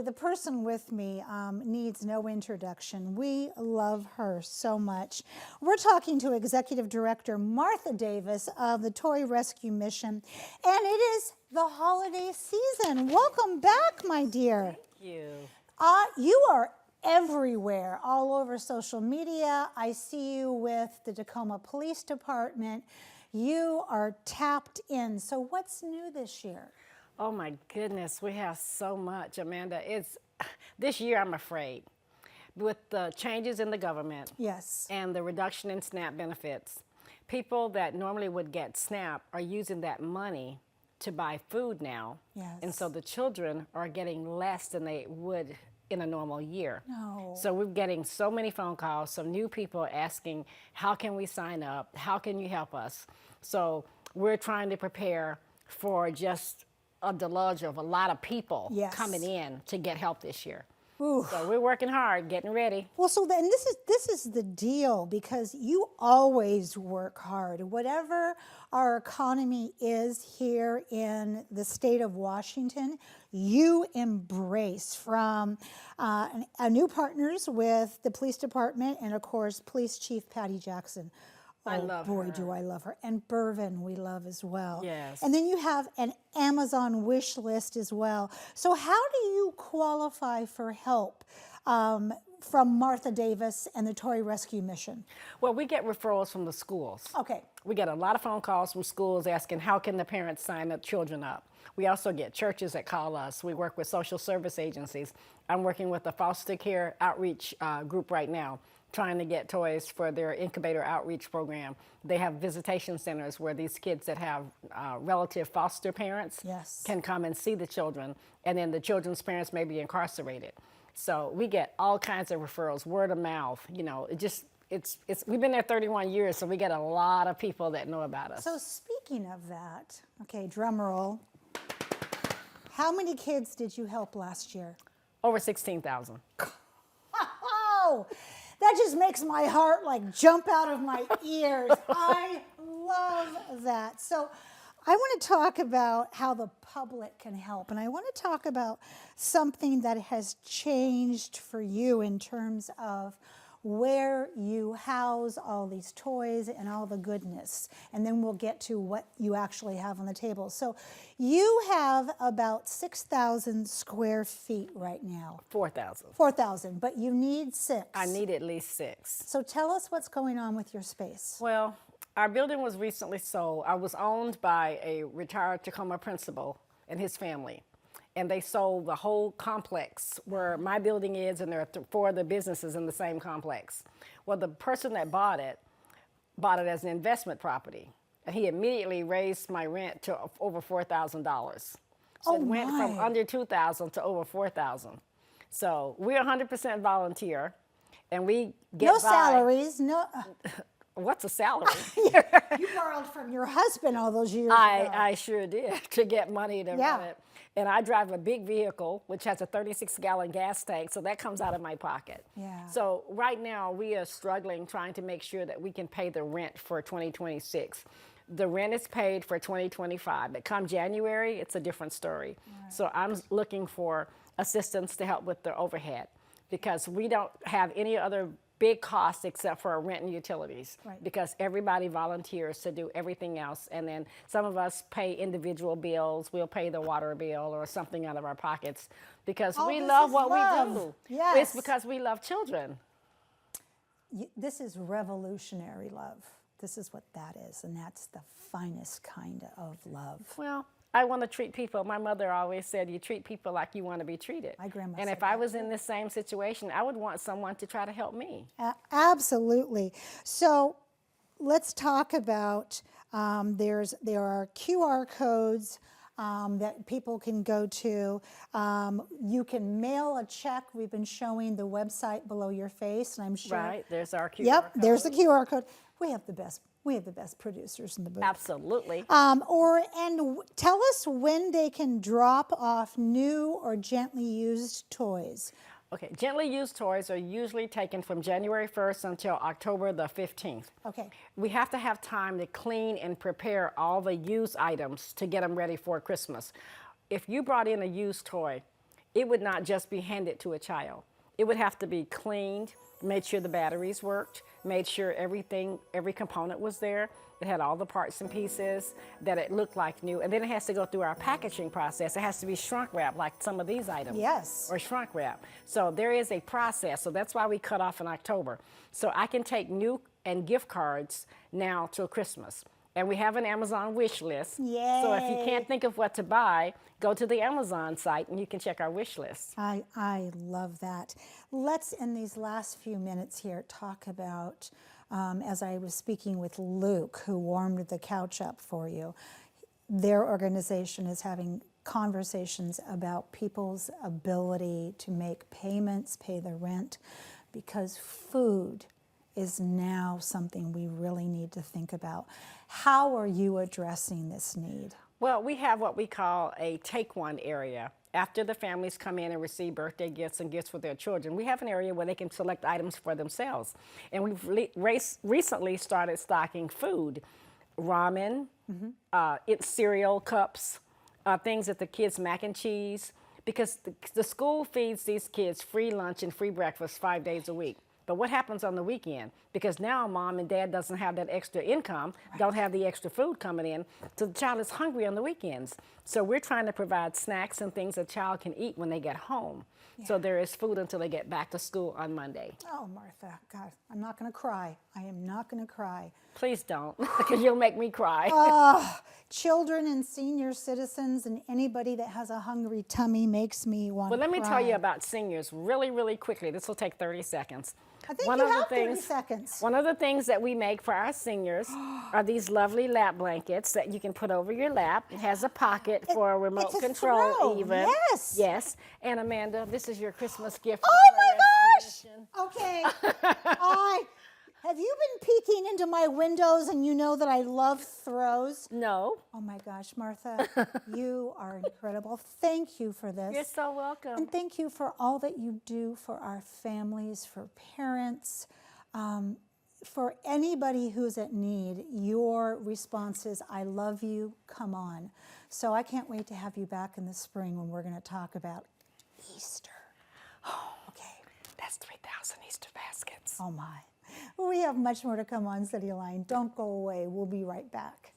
The person with me needs no introduction. We love her so much. We're talking to Executive Director Martha Davis of the Toy Rescue Mission, and it is the holiday season. Welcome back, my dear. Thank you. You are everywhere, all over social media. I see you with the Tacoma Police Department. You are tapped in. So what's new this year? Oh my goodness, we have so much, Amanda. This year I'm afraid. With the changes in the government, yes, and the reduction in SNAP benefits, people that normally would get SNAP are using that money to buy food now. Yes. And so the children are getting less than they would in a normal year. No. So we're getting so many phone calls, some new people asking, how can we sign up? How can you help us? So we're trying to prepare for just a deluge of a lot of people yes. coming in to get help this year. Ooh. So we're working hard, getting ready. Well, so then this is the deal, because you always work hard. Whatever our economy is here in the state of Washington, you embrace, from new partners with the police department and, of course, Police Chief Patty Jackson. I love her. Boy, do I love her. And Bervin, we love as well. Yes. And then you have an Amazon wish list as well. So how do you qualify for help from Martha Davis and the Toy Rescue Mission? Well, we get referrals from the schools. Okay. We get a lot of phone calls from schools asking, how can the parents sign up children up? We also get churches that call us. We work with social service agencies. I'm working with a foster care outreach group right now, trying to get toys for their incubator outreach program. They have visitation centers where these kids that have relative foster parents yes. can come and see the children, and then the children's parents may be incarcerated. So we get all kinds of referrals, word of mouth. You know, we've been there 31 years, so we get a lot of people that know about us. So speaking of that, okay, drum roll. How many kids did you help last year? Over 16,000. Oh, that just makes my heart like jump out of my ears. I love that. So I want to talk about how the public can help. And I want to talk about something that has changed for you in terms of where you house all these toys and all the goodness. And then we'll get to what you actually have on the table. So you have about 6,000 square feet right now. 4,000. 4,000, but you need 6. I need at least 6. So tell us what's going on with your space. Well, our building was recently sold. I was owned by a retired Tacoma principal and his family. And they sold the whole complex where my building is, and there are 4 other businesses in the same complex. Well, the person that bought it as an investment property, and he immediately raised my rent to over $4,000. So it went from under $2,000 to over $4,000. So we're 100% volunteer, and we get no salaries, no. What's a salary? You borrowed from your husband all those years ago. I sure did, to get money to run it. And I drive a big vehicle, which has a 36-gallon gas tank, so that comes out of my pocket. Yeah. So right now, we are struggling trying to make sure that we can pay the rent for 2026. The rent is paid for 2025, but come January, it's a different story. Right. So I'm looking for assistance to help with the overhead, because we don't have any other big costs except for rent and utilities, right. because everybody volunteers to do everything else. And then some of us pay individual bills. We'll pay the water bill or something out of our pockets, because we love what we do. Yes. It's because we love children. This is revolutionary love. This is what that is, and that's the finest kind of love. Well, I want to treat people. My mother always said, you treat people like you want to be treated. My grandma And said if I that was in this same situation, I would want someone to try to help me. Absolutely. So let's talk about, there are QR codes that people can go to. You can mail a check. We've been showing the website below your face, and I'm sure. Right, there's our QR Yep, code. there's the QR code. We have the best producers in the booth. Absolutely. And tell us when they can drop off new or gently used toys. Okay, gently used toys are usually taken from January 1st until October the 15th. Okay. We have to have time to clean and prepare all the used items to get them ready for Christmas. If you brought in a used toy, it would not just be handed to a child. It would have to be cleaned, made sure the batteries worked, made sure everything, every component was there. It had all the parts and pieces, that it looked like new. And then it has to go through our packaging process. It has to be shrunk wrapped like some of these items. Yes. Or shrunk wrap. So there is a process. So that's why we cut off in October. So I can take new and gift cards now till Christmas. And we have an Amazon wish list. Yay. So if you can't think of what to buy, go to the Amazon site and you can check our wish list. I love that. Let's, in these last few minutes here, talk about, as I was speaking with Luke, who warmed the couch up for you, their organization is having conversations about people's ability to make payments, pay the rent, because food is now something we really need to think about. How are you addressing this need? Well, we have what we call a take one area. After the families come in and receive birthday gifts and gifts for their children, we have an area where they can select items for themselves. And we've recently started stocking food, ramen, cereal cups, things that the kids, mac and cheese, because the school feeds these kids free lunch and free breakfast 5 days a week. But what happens on the weekend? Because now mom and dad doesn't have that extra income, don't have the extra food coming in, so the child is hungry on the weekends. So we're trying to provide snacks and things a child can eat when they get home. So there is food until they get back to school on Monday. Oh, Martha, God, I'm not going to cry. I am not going to cry. Please don't, because you'll make me cry. Children and senior citizens and anybody that has a hungry tummy makes me want to Well, let me cry. tell you about seniors really, really quickly. This will take 30 seconds. I think you have 30 seconds. One of the things that we make for our seniors are these lovely lap blankets that you can put over your lap. It has a pocket for a remote it's a control throw, even. yes. Yes. And Amanda, this is your Christmas gift. Oh my gosh! Okay. Have you been peeking into my windows and you know that I love throws? No. Oh my gosh, Martha, you are incredible. Thank you for this. You're so welcome. And thank you for all that you do for our families, for parents, for anybody who's at need. Your response is, I love you, come on. So I can't wait to have you back in the spring when we're going to talk about Easter. Oh, okay. That's 3,000 Easter baskets. Oh my. We have much more to come on Cityline. Don't go away. We'll be right back.